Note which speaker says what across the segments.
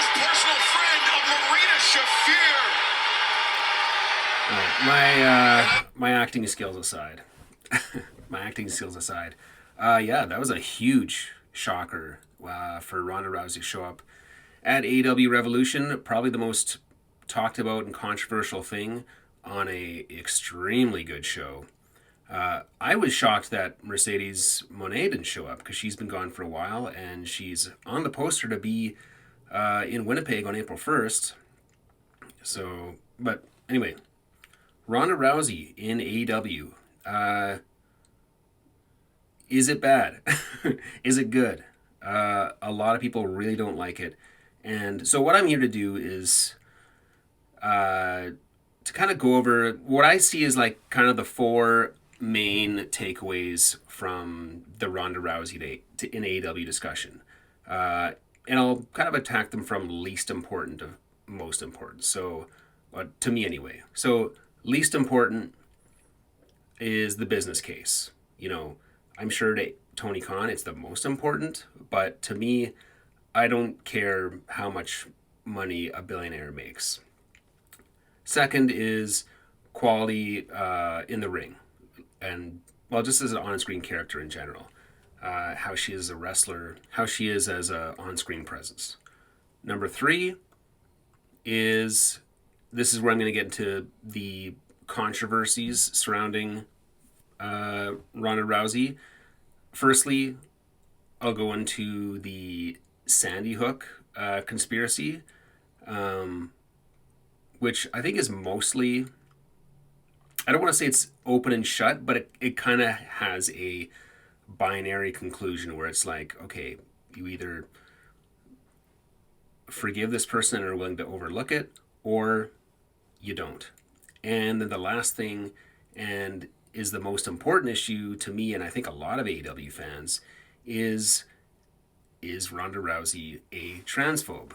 Speaker 1: close personal friend of Marina Shafir.
Speaker 2: My acting skills aside, my acting skills aside, yeah, that was a huge shocker for Ronda Rousey to show up at AEW Revolution. Probably the most talked about and controversial thing on a extremely good show. I was shocked that Mercedes Monet didn't show up because she's been gone for a while and she's on the poster to be in Winnipeg on April 1st. So, but anyway, Ronda Rousey in AEW. Is it bad? Is it good? A lot of people really don't like it. And so, what I'm here to do is to kind of go over what I see is like kind of the four main takeaways from the Ronda Rousey day in AEW discussion. And I'll kind of attack them from least important to most important. So, to me anyway. So, least important is the business case. You know, I'm sure to Tony Khan it's the most important, but to me, I don't care how much money a billionaire makes. Second is quality in the ring, and well, just as an on-screen character in general, how she is as a wrestler, how she is as a on-screen presence. Number three is this is where I'm going to get into the controversies surrounding Ronda Rousey. Firstly, I'll go into the Sandy Hook conspiracy, which I think is mostly, I don't want to say it's open and shut, but it kind of has a binary conclusion where it's like, okay, you either forgive this person and are willing to overlook it, or you don't. And then the last thing, and is the most important issue to me, and I think a lot of AEW fans, is Ronda Rousey a transphobe?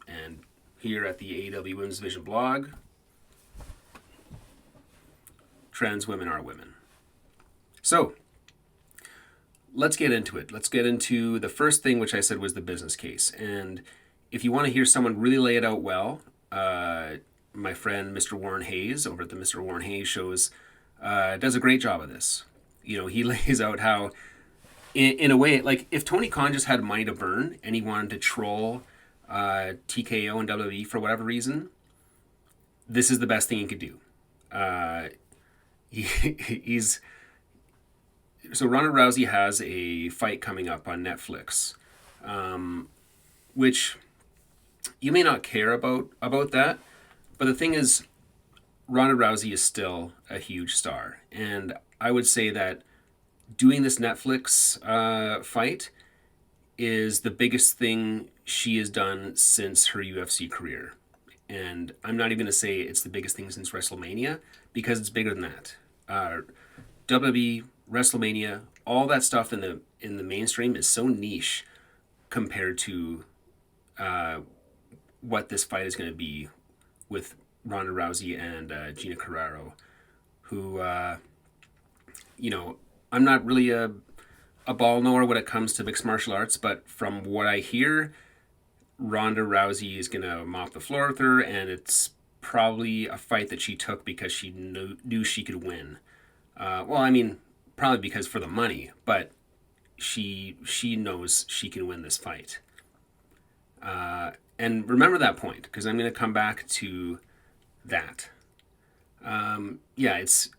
Speaker 2: And here at the AEW Women's Division blog, trans women are women. So, let's get into it. Let's get into the first thing, which I said was the business case. And if you want to hear someone really lay it out well, my friend Mr. Warren Hayes over at the Mr. Warren Hayes shows does a great job of this. You know, he lays out how, in a way, like if Tony Khan just had money to burn and he wanted to troll TKO and WWE for whatever reason, this is the best thing he could do. He's so Ronda Rousey has a fight coming up on Netflix, which you may not care about that, but the thing is, Ronda Rousey is still a huge star, and I would say that doing this Netflix fight is the biggest thing she has done since her UFC career. And I'm not even going to say it's the biggest thing since WrestleMania, because it's bigger than that. WWE, WrestleMania, all that stuff in the mainstream is so niche compared to what this fight is going to be with Ronda Rousey and Gina Carrero, who, you know, I'm not really a ball knower when it comes to mixed martial arts, but from what I hear, Ronda Rousey is going to mop the floor with her, and it's probably a fight that she took because she knew she could win. Well, I mean, probably because for the money, but she knows she can win this fight. And remember that point, because I'm going to come back to that. Yeah, it's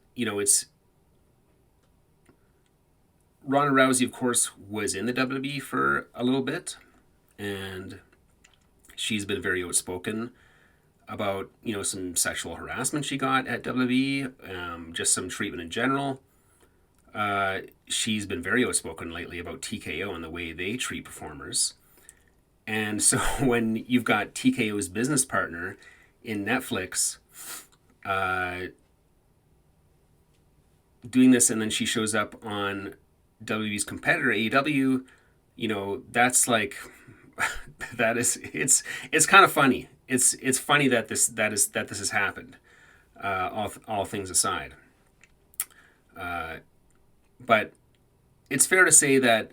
Speaker 2: Ronda Rousey, of course, was in the WWE for a little bit, and she's been very outspoken about, some sexual harassment she got at WWE, just some treatment in general. She's been very outspoken lately about TKO and the way they treat performers. And so when you've got TKO's business partner in Netflix doing this, and then she shows up on WWE's competitor AEW, that's like it's kind of funny. It's funny that this has happened. All things aside, but it's fair to say that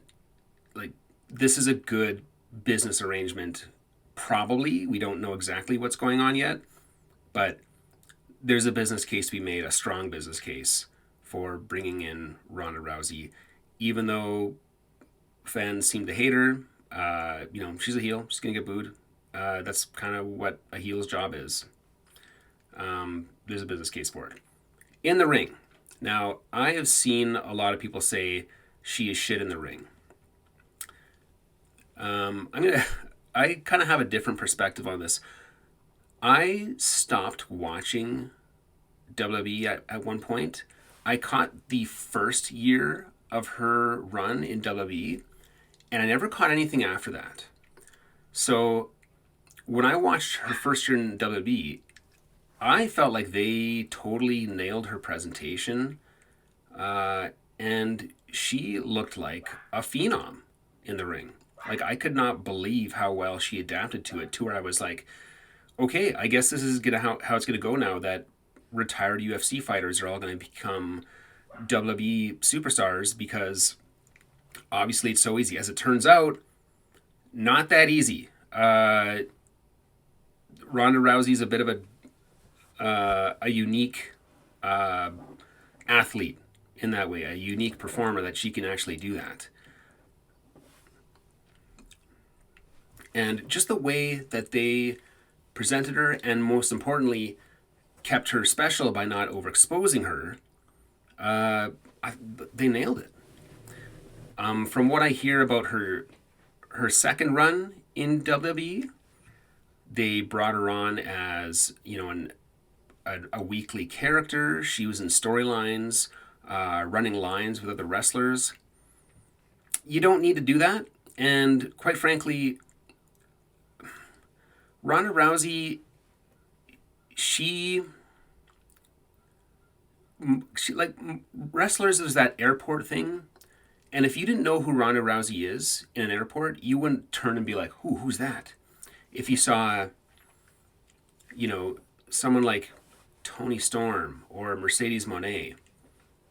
Speaker 2: like this is a good business arrangement Probably. We don't know exactly what's going on yet, but there's a business case to be made, a strong business case for bringing in Ronda Rousey, even though fans seem to hate her. She's a heel. She's going to get booed. That's kind of what a heel's job is. There's a business case for it. In the ring. Now, I have seen a lot of people say she is shit in the ring. I kind of have a different perspective on this. I stopped watching WWE at one point. I caught the first year of her run in WWE, and I never caught anything after that. So when I watched her first year in WWE, I felt like they totally nailed her presentation, and she looked like a phenom in the ring. Like, I could not believe how well she adapted to it, to where I was like, okay, I guess this is how it's gonna go now that retired UFC fighters are all gonna become WWE superstars, because obviously it's so easy. As it turns out, not that easy. Ronda Rousey's a bit of a unique athlete in that way, a unique performer, that she can actually do that. And just the way that they presented her, and most importantly, kept her special by not overexposing her, they nailed it. From what I hear about her second run in WWE, they brought her on as, a weekly character. She was in storylines, running lines with other wrestlers. You don't need to do that. And quite frankly, Ronda Rousey, she like wrestlers, there's that airport thing. And if you didn't know who Ronda Rousey is in an airport, you wouldn't turn and be like, who's that? If you saw, someone like Toni Storm or Mercedes Moné,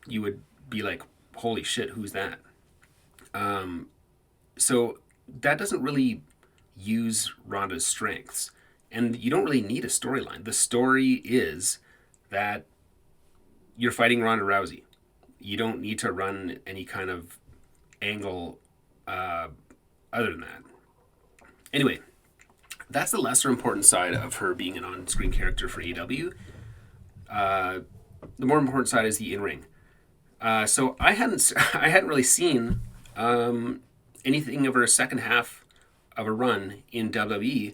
Speaker 2: you would be like, holy shit, who's that? So that doesn't really use Ronda's strengths. And you don't really need a storyline. The story is that you're fighting Ronda Rousey. You don't need to run any kind of angle other than that. Anyway, that's the lesser important side of her being an on-screen character for AEW. The more important side is the in-ring. So I hadn't really seen anything of her second half of a run in WWE,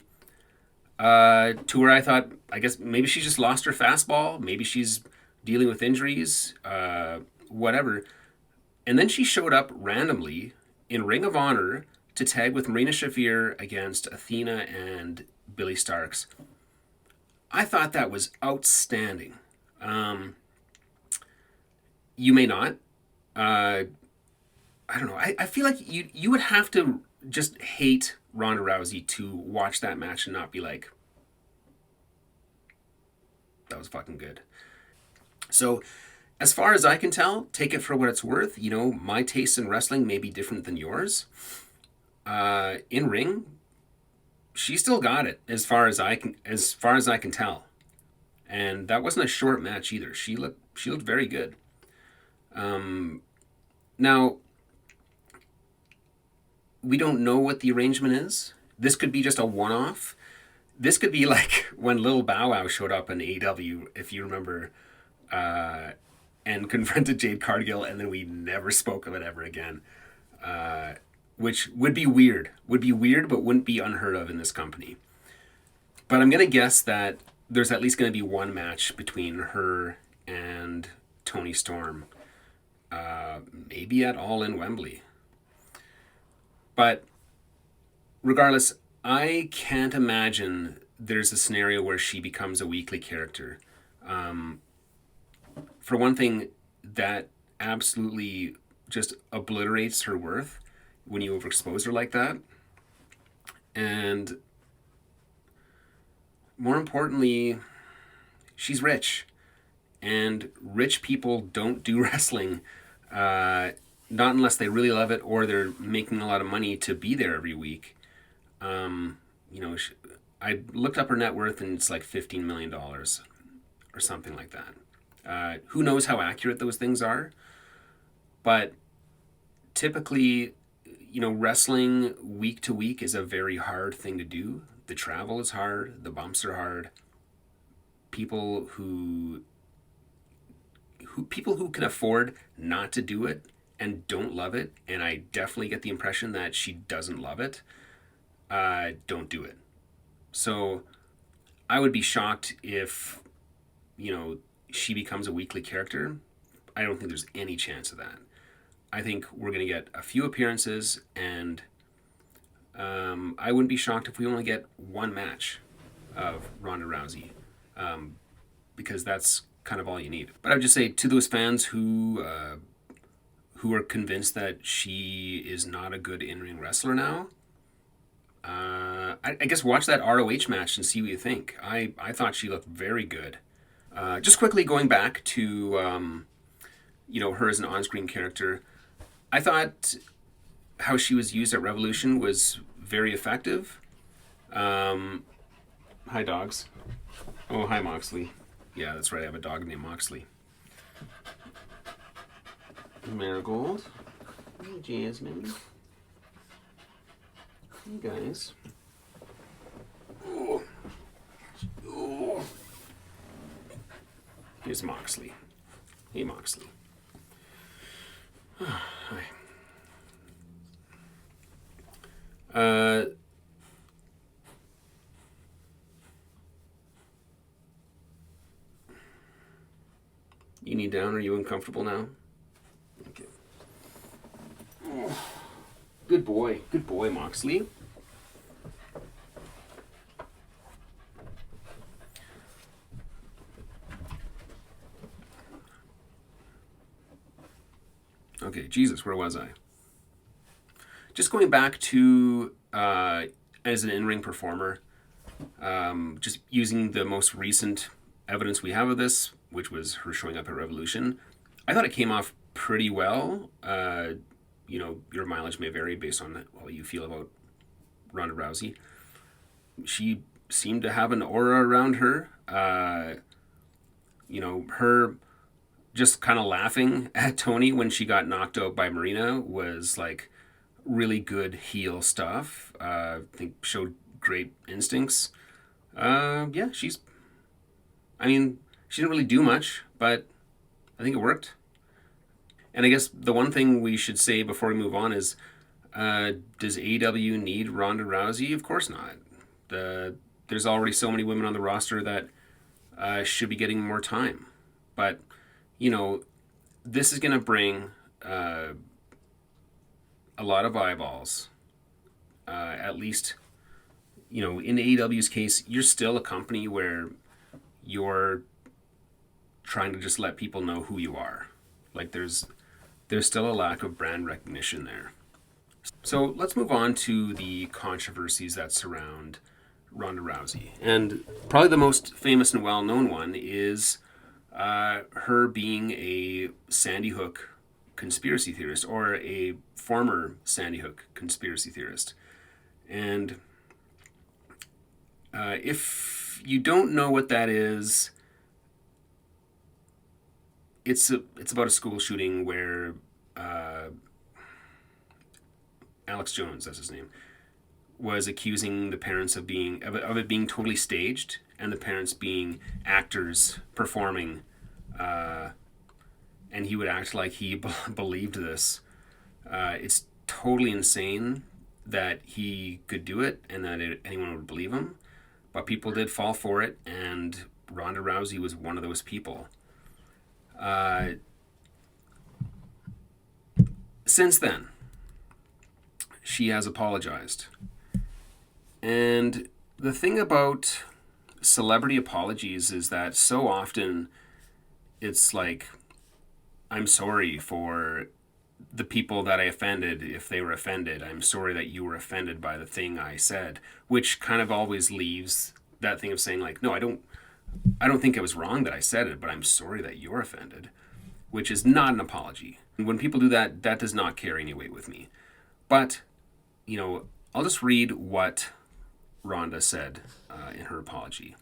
Speaker 2: to where I thought, I guess maybe she just lost her fastball, maybe she's dealing with injuries, whatever. And then she showed up randomly in Ring of Honor to tag with Marina Shafir against Athena and Billy Starks. I thought that was outstanding. You may not. I don't know. I feel like you would have to just hate Ronda Rousey to watch that match and not be like, that was fucking good. So, as far as I can tell, take it for what it's worth. My taste in wrestling may be different than yours. In ring, she still got it as far as I can tell. And that wasn't a short match either. She looked very good. Now, we don't know what the arrangement is. This could be just a one-off. This could be like when Lil Bow Wow showed up in AEW, if you remember, and confronted Jade Cargill, and then we never spoke of it ever again, which would be weird. Would be weird, but wouldn't be unheard of in this company. But I'm going to guess that there's at least going to be one match between her and Toni Storm, maybe at All in Wembley. But regardless, I can't imagine there's a scenario where she becomes a weekly character. For one thing, that absolutely just obliterates her worth when you overexpose her like that. And more importantly, she's rich. And rich people don't do wrestling, not unless they really love it or they're making a lot of money to be there every week. I looked up her net worth and it's like $15 million or something like that. Who knows how accurate those things are? But typically, wrestling week to week is a very hard thing to do. The travel is hard, the bumps are hard. People who can afford not to do it and don't love it, and I definitely get the impression that she doesn't love it, don't do it. So I would be shocked if, she becomes a weekly character. I don't think there's any chance of that. I think we're going to get a few appearances, and I wouldn't be shocked if we only get one match of Ronda Rousey, because that's kind of all you need. But I would just say to those fans who are convinced that she is not a good in-ring wrestler now, I guess watch that ROH match and see what you think. I thought she looked very good. Just quickly going back to her as an on-screen character, I thought how she was used at Revolution was very effective. Hi, dogs. Oh, hi, Moxley. Yeah, that's right. I have a dog named Moxley. Marigold. Hey, Jasmine. Hey, guys. Oh. Oh. Here's Moxley. Hey, Moxley. Hi. You need down? Are you uncomfortable now? Okay. Oh. Good boy. Good boy, Moxley. Okay, Jesus, where was I? Just going back to as an in-ring performer, just using the most recent evidence we have of this, which was her showing up at Revolution, I thought it came off pretty well. Your mileage may vary based on how you feel about Ronda Rousey. She seemed to have an aura around her. Her just kind of laughing at Tony when she got knocked out by Marina was like really good heel stuff. I think showed great instincts. Yeah, she didn't really do much, but I think it worked. And I guess the one thing we should say before we move on is, does AEW need Ronda Rousey? Of course not. There's already so many women on the roster that should be getting more time. But, this is going to bring a lot of eyeballs. At least, in AEW's case, you're still a company where you're trying to just let people know who you are. Like there's still a lack of brand recognition there. So let's move on to the controversies that surround Ronda Rousey. And probably the most famous and well-known one is her being a Sandy Hook conspiracy theorist, or a former Sandy Hook conspiracy theorist. And if you don't know what that is, it's about a school shooting where Alex Jones, that's his name, was accusing the parents of it being totally staged, and the parents being actors performing, and he would act like he believed this. It's totally insane that he could do it and that anyone would believe him, but people did fall for it, and Ronda Rousey was one of those people. Since then, she has apologized. And the thing about celebrity apologies is that so often it's like, I'm sorry for the people that I offended if they were offended. I'm sorry that you were offended by the thing I said, which kind of always leaves that thing of saying like, no, I don't think it was wrong that I said it, but I'm sorry that you're offended, which is not an apology. And when people do that, that does not carry any weight with me. But, I'll just read what Ronda said in her apology.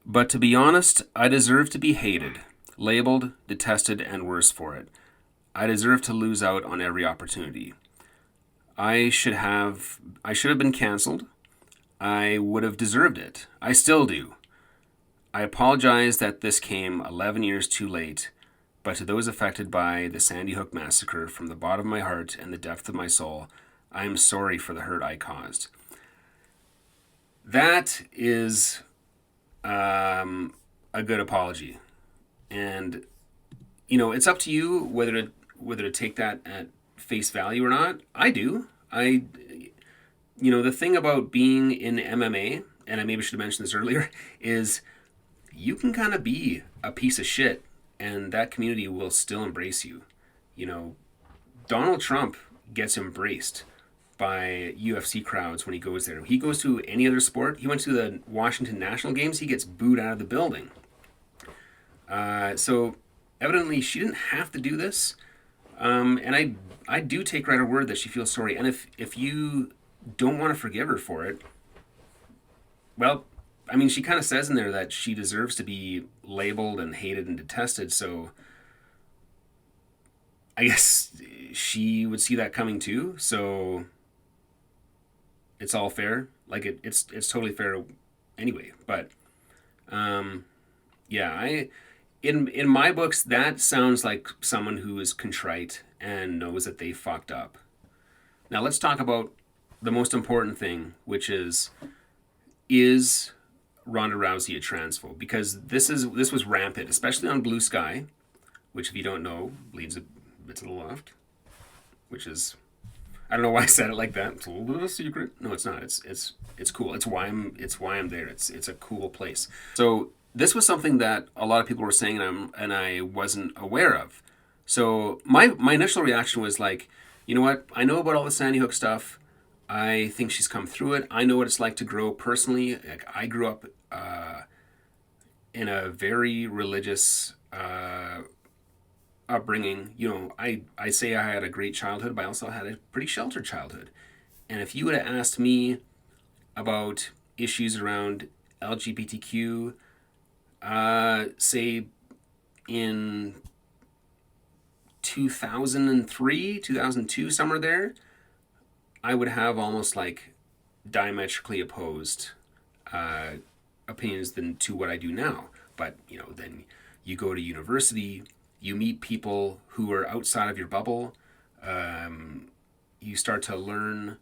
Speaker 2: But to be honest, I deserve to be hated, labeled, detested, and worse for it. I deserve to lose out on every opportunity. I should have been canceled. I would have deserved it. I still do. I apologize that this came 11 years too late, but to those affected by the Sandy Hook massacre, from the bottom of my heart and the depth of my soul, I am sorry for the hurt I caused. That is a good apology, and it's up to you whether to take that at face value or not. I do. The thing about being in MMA, and I maybe should have mentioned this earlier, is you can kind of be a piece of shit, and that community will still embrace you. Donald Trump gets embraced by UFC crowds when he goes there. He goes to any other sport. He went to the Washington National Games. He gets booed out of the building. So evidently she didn't have to do this. And I do take her at her word that she feels sorry. And if you don't want to forgive her for it, well, I mean, she kind of says in there that she deserves to be labeled and hated and detested. So I guess she would see that coming too. So it's all fair. Like it's totally fair anyway. But yeah, in my books, that sounds like someone who is contrite and knows that they fucked up. Now let's talk about the most important thing, which is Ronda Rousey a transphobe? Because this was rampant, especially on Blue Sky, which, if you don't know, leads a bit to the left, which is, I don't know why I said it like that. It's a little bit of a secret. No, it's not. It's cool. It's why I'm there. It's a cool place. So this was something that a lot of people were saying, and I wasn't aware of. So my initial reaction was like, you know what? I know about all the Sandy Hook stuff. I think she's come through it. I know what it's like to grow personally. Like, I grew up in a very religious upbringing. I say I had a great childhood, but I also had a pretty sheltered childhood. And if you would have asked me about issues around LGBTQ, say in 2003, 2002, somewhere there, I would have almost like diametrically opposed opinions than to what I do now. But then you go to university, you meet people who are outside of your bubble. You start to learn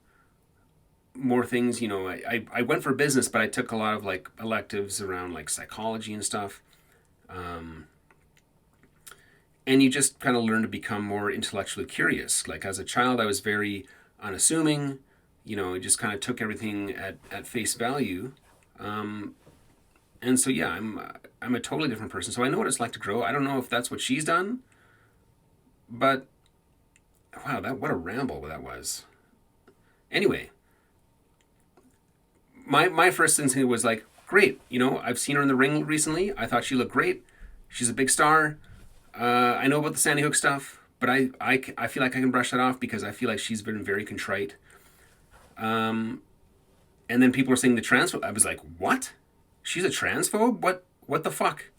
Speaker 2: more things. I went for business, but I took a lot of like electives around like psychology and stuff. And you just kind of learn to become more intellectually curious. Like as a child, I was very unassuming. I just kind of took everything at face value. And so yeah, I'm a totally different person. So I know what it's like to grow. I don't know if that's what she's done, but wow, what a ramble that was. Anyway, my first instinct was like, great. I've seen her in the ring recently. I thought she looked great. She's a big star. I know about the Sandy Hook stuff, but I feel like I can brush that off because I feel like she's been very contrite. And then people were saying the transphobe. I was like, what? She's a transphobe? What the fuck?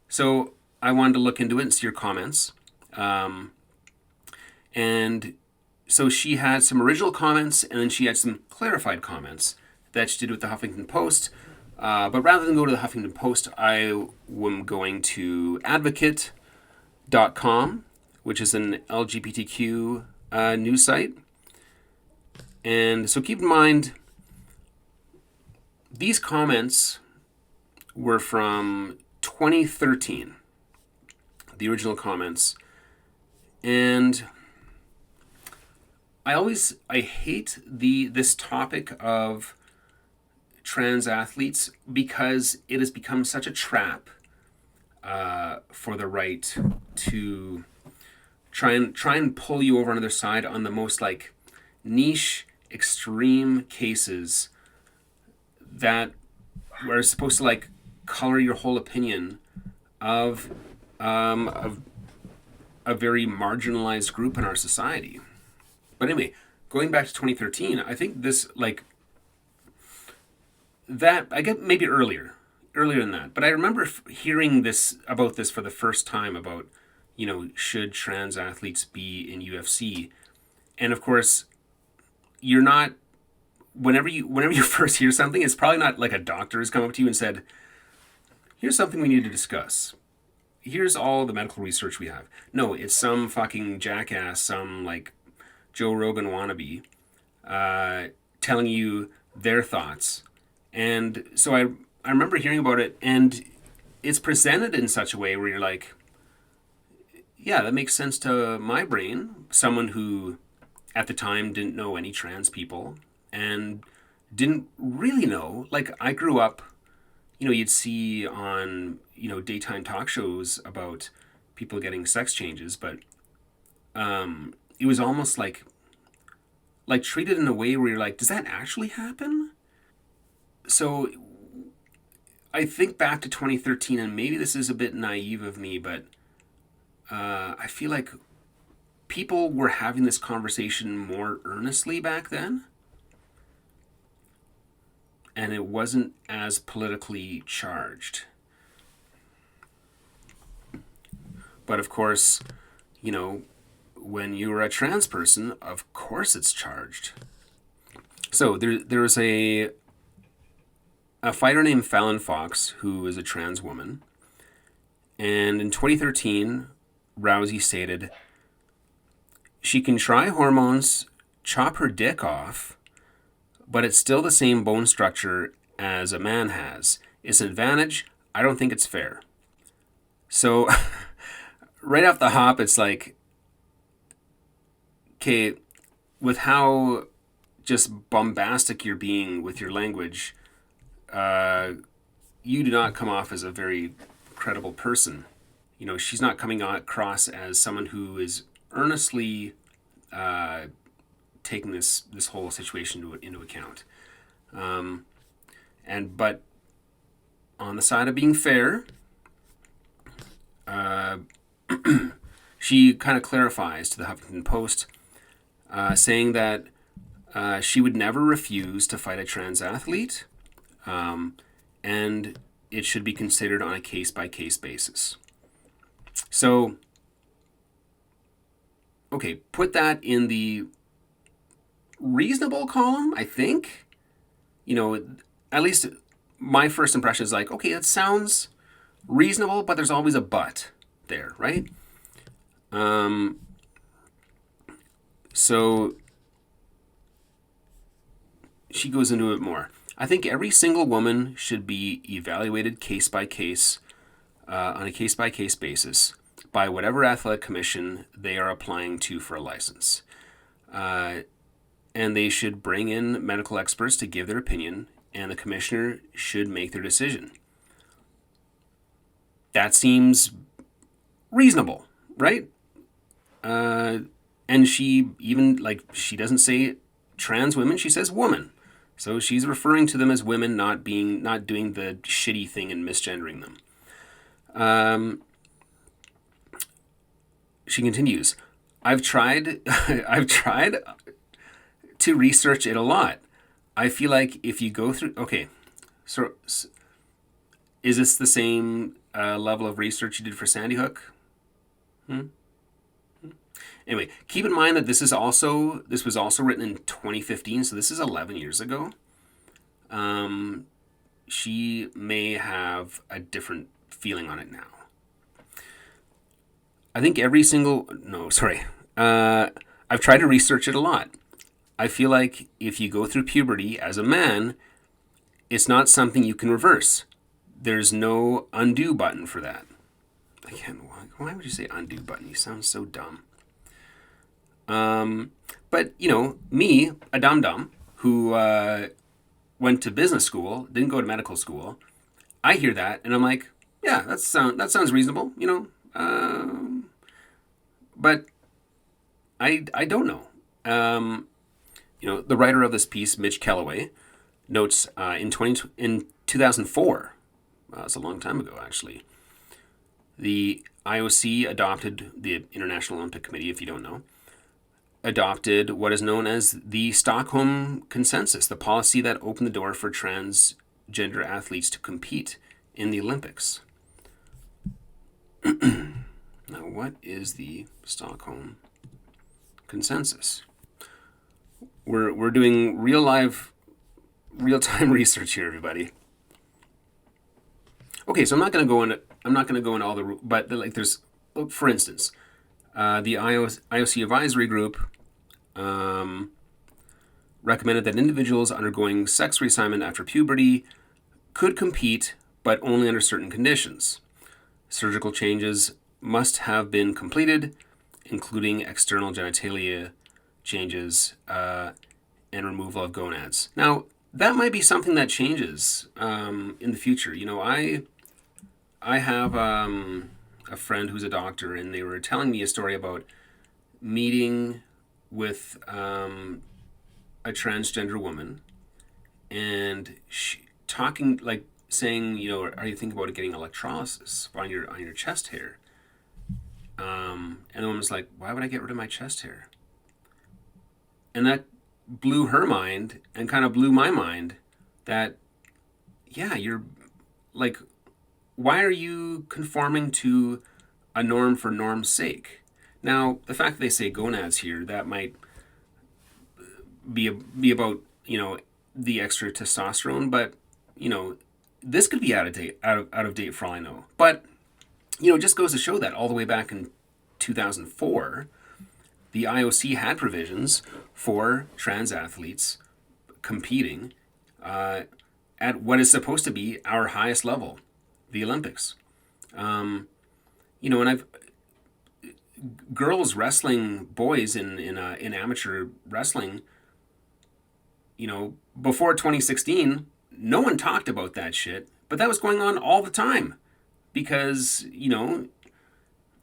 Speaker 2: So I wanted to look into it and see her comments. And so she had some original comments, and then she had some clarified comments that she did with the Huffington Post. But rather than go to the Huffington Post, I am going to advocate.com, which is an LGBTQ news site. And so keep in mind, these comments were from 2013, the original comments. And I hate this topic of trans athletes because it has become such a trap for the right to try and pull you over on the other side on the most like niche, extreme cases that are supposed to like color your whole opinion of a very marginalized group in our society. But anyway, going back to 2013, I think this like that I get maybe earlier than that. But I remember hearing this about this for the first time about, should trans athletes be in UFC? And of course, you're not. Whenever you first hear something, it's probably not like a doctor has come up to you and said, "Here's something we need to discuss. Here's all the medical research we have." No, it's some fucking jackass, some like Joe Rogan wannabe, telling you their thoughts. And so I remember hearing about it, and it's presented in such a way where you're like, yeah, that makes sense to my brain. Someone who at the time didn't know any trans people and didn't really know. Like, I grew up, you'd see on, daytime talk shows about people getting sex changes, but it was almost like treated in a way where you're like, does that actually happen? So I think back to 2013, and maybe this is a bit naive of me, but I feel like people were having this conversation more earnestly back then, and it wasn't as politically charged. But of course, when you're a trans person, of course it's charged. So there was a fighter named Fallon Fox who is a trans woman, and in 2013, Rousey stated, "She can try hormones, chop her dick off, but it's still the same bone structure as a man has. It's an advantage. I don't think it's fair." So, right off the hop, it's like, okay, with how just bombastic you're being with your language, you do not come off as a very credible person. She's not coming across as someone who is earnestly taking this whole situation into account. But on the side of being fair, she kind of clarifies to the Huffington Post, saying that she would never refuse to fight a trans athlete, and it should be considered on a case-by-case basis. So, okay, put that in the reasonable column, I think. At least my first impression is like, okay, that sounds reasonable, but there's always a but there, right? So she goes into it more. "I think every single woman should be evaluated case by case, on a case by case basis, by whatever athletic commission they are applying to for a license. And they should bring in medical experts to give their opinion, and the commissioner should make their decision." That seems reasonable, right? And she even, she doesn't say trans women, she says woman. So she's referring to them as women, not doing the shitty thing and misgendering them. She continues, I've tried to research it a lot. I feel like if you go through... Okay, so is this the same level of research you did for Sandy Hook? Anyway, keep in mind that this was also written in 2015, so this is 11 years ago. She may have a different feeling on it now. I think I've tried to research it a lot. I feel like if you go through puberty as a man, it's not something you can reverse. There's no undo button for that. Again, why would you say undo button? You sound so dumb. But, me, a dum-dum, who went to business school, didn't go to medical school, I hear that, and I'm like, yeah, that sounds reasonable, but I don't know. The writer of this piece, Mitch Kellaway, notes in 2004, it's a long time ago, actually, the IOC adopted, the International Olympic Committee, if you don't know, adopted what is known as the Stockholm Consensus, the policy that opened the door for trans transgender athletes to compete in the Olympics. Now, what is the Stockholm Consensus? We're doing real-time research here, everybody. Okay, so I'm not going to go into all the, but like there's, for instance, the IOC advisory group recommended that individuals undergoing sex reassignment after puberty could compete, but only under certain conditions. Surgical changes must have been completed, including external genitalia changes and removal of gonads. Now, that might be something that changes in the future. You know, I have a friend who's a doctor, and they were telling me a story about meeting with a transgender woman, and talking, like saying, you know, are you thinking about getting electrolysis on your chest hair? And the woman was like, why would I get rid of my chest hair? And that blew her mind and kind of blew my mind that, yeah, you're like, why are you conforming to a norm for norm's sake? Now, the fact that they say gonads here, that might be about, you know, the extra testosterone, but, you know, this could be out of date for all I know. But, you know, it just goes to show that all the way back in 2004, the IOC had provisions for trans athletes competing at what is supposed to be our highest level, the Olympics. You know, and girls wrestling boys in amateur wrestling, you know, before 2016, no one talked about that shit, but that was going on all the time because, you know,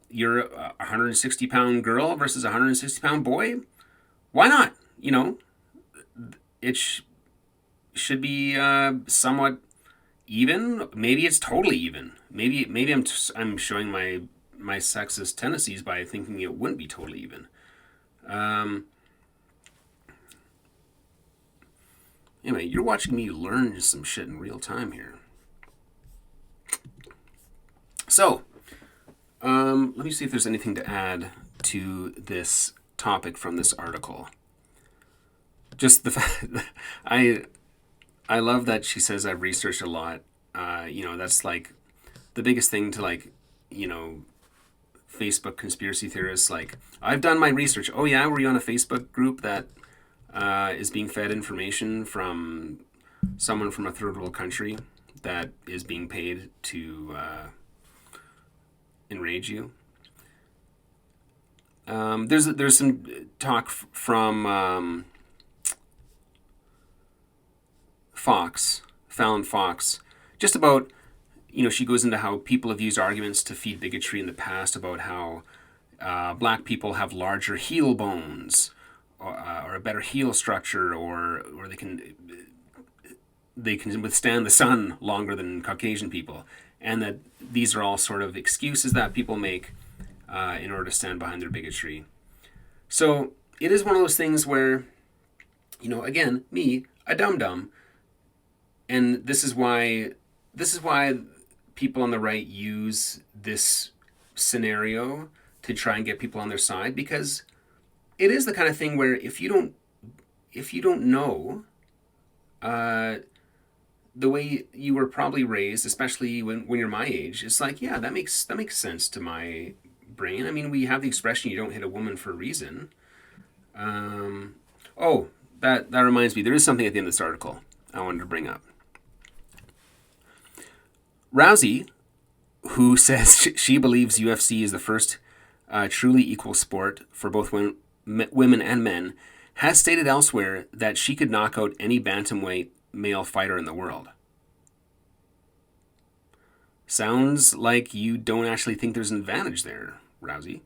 Speaker 2: you're a 160-pound girl versus a 160-pound boy. Why not? You know, it should be somewhat even. Maybe it's totally even. Maybe I'm showing my sexist tendencies by thinking it wouldn't be totally even. Anyway, you're watching me learn some shit in real time here. So, let me see if there's anything to add to this topic from this article. Just the fact that I love that she says I've researched a lot. You know, that's like the biggest thing to, like, you know, Facebook conspiracy theorists. Like, I've done my research. Oh yeah, were you on a Facebook group that is being fed information from someone from a third world country that is being paid to enrage you? There's some talk from Fallon Fox, just about, you know, she goes into how people have used arguments to feed bigotry in the past about how black people have larger heel bones or a better heel structure, or they can withstand the sun longer than Caucasian people, and that these are all sort of excuses that people make in order to stand behind their bigotry. So it is one of those things where, you know, again, me, a dum-dum, and this is why people on the right use this scenario to try and get people on their side, because it is the kind of thing where if you don't know the way you were probably raised, especially when you're my age, it's like, yeah, that makes sense to my brain. I mean, we have the expression, you don't hit a woman for a reason. Oh, that reminds me, there is something at the end of this article I wanted to bring up. Rousey, who says she believes UFC is the first truly equal sport for both women and men, has stated elsewhere that she could knock out any bantamweight male fighter in the world. Sounds like you don't actually think there's an advantage there, Rousey.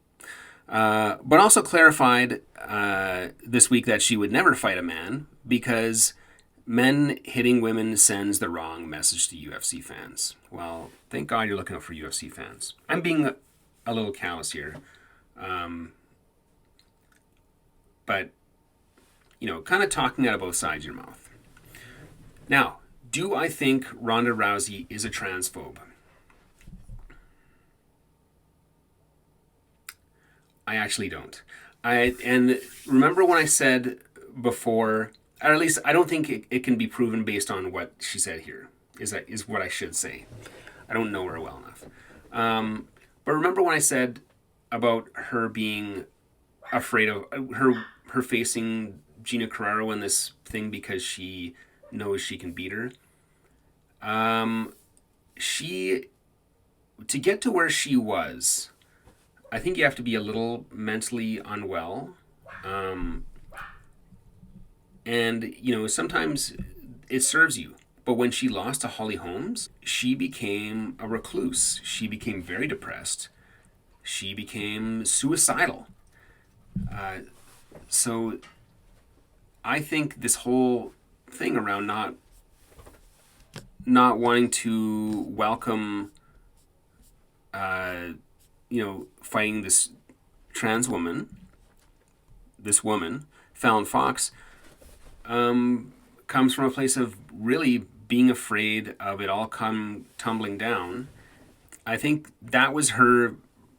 Speaker 2: But also clarified this week that she would never fight a man because men hitting women sends the wrong message to UFC fans. Well, thank God you're looking out for UFC fans. I'm being a little callous here. But, you know, kind of talking out of both sides of your mouth. Now, Do I think Ronda Rousey is a transphobe? I actually don't. And remember when I said before, or at least I don't think it can be proven based on what she said here. Is what I should say. I don't know her well enough. But remember when I said about her being afraid of her facing Gina Carraro in this thing because she knows she can beat her. She to get to where she was, I think you have to be a little mentally unwell. Um, and, sometimes it serves you. But when she lost to Holly Holmes, she became a recluse. She became very depressed. She became suicidal. So I think this whole thing around not wanting to welcome, fighting this trans woman, this woman, Fallon Fox, comes from a place of really being afraid of it all come tumbling down. I think that was her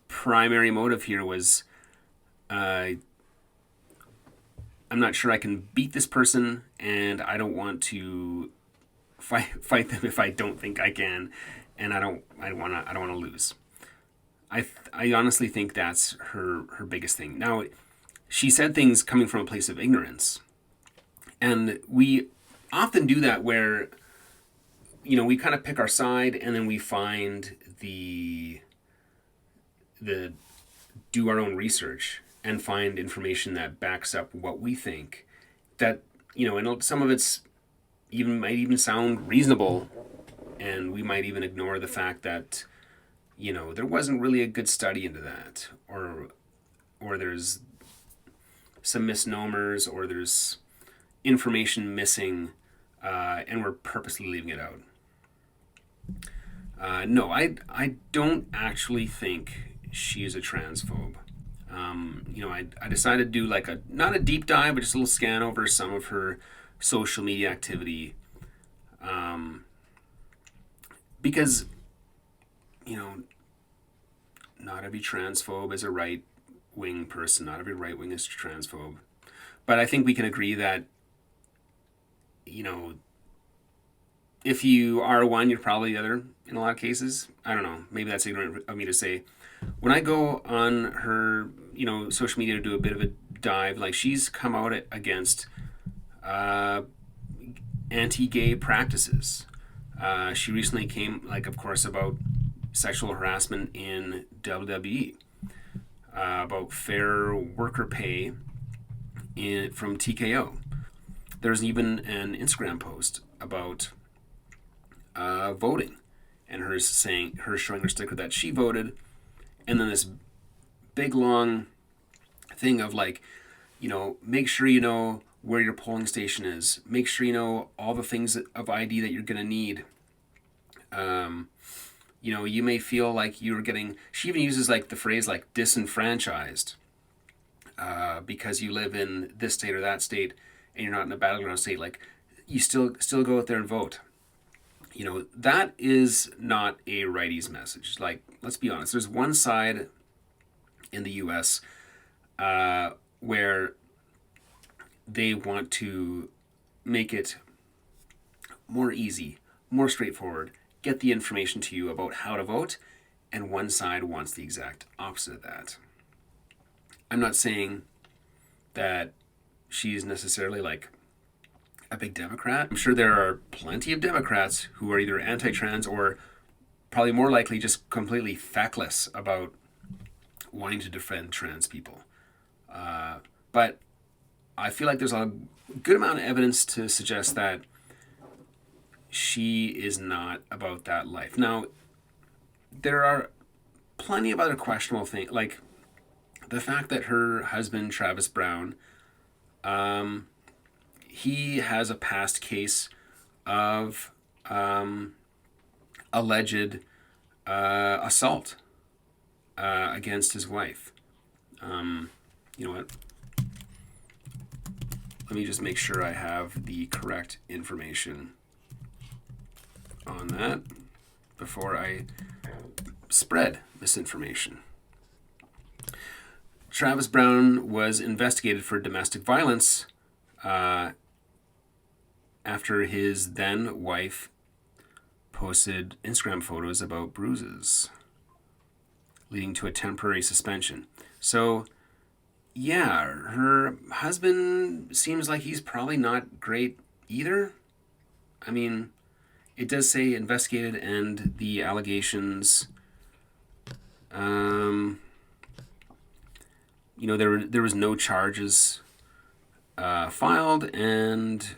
Speaker 2: primary motive here was, I'm not sure I can beat this person, and I don't want to fight them if I don't think I can, and I don't want to lose. I honestly think that's her biggest thing. Now, she said things coming from a place of ignorance, and we often do that where we kind of pick our side, and then we find the do our own research and find information that backs up what we think. That and some of it's might even sound reasonable, and we might even ignore the fact that there wasn't really a good study into that, or there's some misnomers, or there's information missing, and we're purposely leaving it out. No, I don't actually think she is a transphobe. I decided to do like not a deep dive, but just a little scan over some of her social media activity, because not every transphobe is a right wing person. Not every right wing is transphobe, but I think we can agree that if you are one, you're probably the other in a lot of cases. I don't know. Maybe that's ignorant of me to say. When I go on her, social media to do a bit of a dive, like she's come out against anti-gay practices. She recently came, of course, about sexual harassment in WWE, about fair worker pay from TKO. There's even an Instagram post about voting, and her showing her sticker that she voted, and then this big long thing of make sure you know where your polling station is. Make sure you know all the things of ID that you're gonna need. You may feel like you're getting. She even uses the phrase disenfranchised, because you live in this state or that state, and you're not in a battleground state. You still go out there and vote. That is not a righties message. Let's be honest. There's one side in the U.S. Where they want to make it more easy, more straightforward, get the information to you about how to vote, and one side wants the exact opposite of that. I'm not saying that she's necessarily a big Democrat. I'm sure there are plenty of Democrats who are either anti-trans or probably more likely just completely feckless about wanting to defend trans people. But I feel like there's a good amount of evidence to suggest that she is not about that life. Now, there are plenty of other questionable things, like the fact that her husband, Travis Brown, he has a past case of alleged assault against his wife. You know what? Let me just make sure I have the correct information. on that before I spread misinformation. Travis Brown was investigated for domestic violence after his then wife posted Instagram photos about bruises, leading to a temporary suspension. So, yeah, her husband seems like he's probably not great either. I mean, it does say investigated, and the allegations, there was no charges filed, and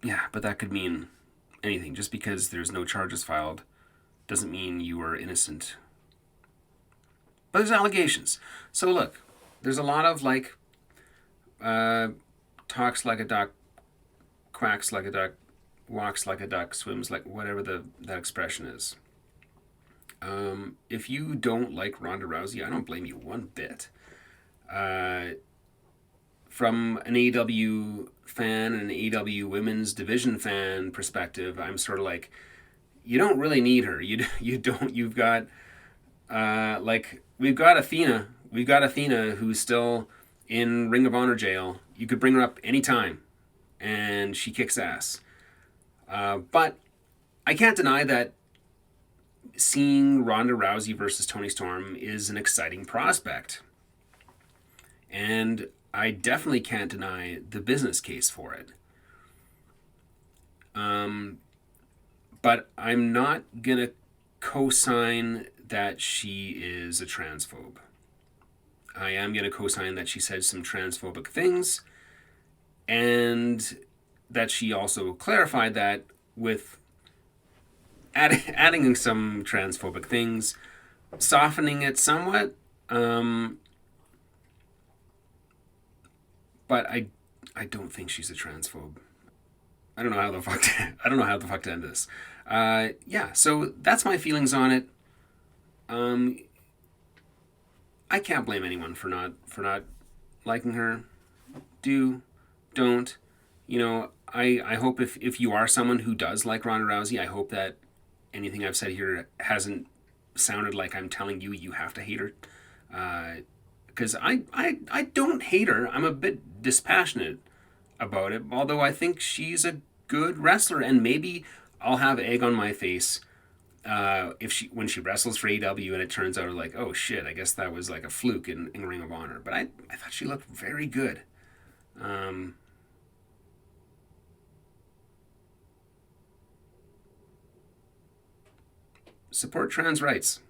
Speaker 2: yeah, but that could mean anything. Just because there's no charges filed doesn't mean you are innocent. But there's allegations. So look, there's a lot of talks like a duck, quacks like a duck, walks like a duck, swims like whatever that expression is. If you don't like Ronda Rousey, I don't blame you one bit. From an AEW fan and an AEW women's division fan perspective, I'm sort of like, you don't really need her. You don't. You've got we've got Athena. We've got Athena who's still in Ring of Honor jail. You could bring her up anytime, and she kicks ass. But I can't deny that seeing Ronda Rousey versus Toni Storm is an exciting prospect. And I definitely can't deny the business case for it. But I'm not going to co-sign that she is a transphobe. I am going to co-sign that she said some transphobic things, and that she also clarified that with adding some transphobic things, softening it somewhat. But I don't think she's a transphobe. I don't know how the fuck to end this. Yeah, so that's my feelings on it. I can't blame anyone for not liking her. Don't. I hope if you are someone who does like Ronda Rousey, I hope that anything I've said here hasn't sounded like I'm telling you have to hate her. Because I don't hate her. I'm a bit dispassionate about it, although I think she's a good wrestler, and maybe I'll have egg on my face when she wrestles for AEW and it turns out like, oh shit, I guess that was like a fluke in Ring of Honor. But I thought she looked very good. Support trans rights.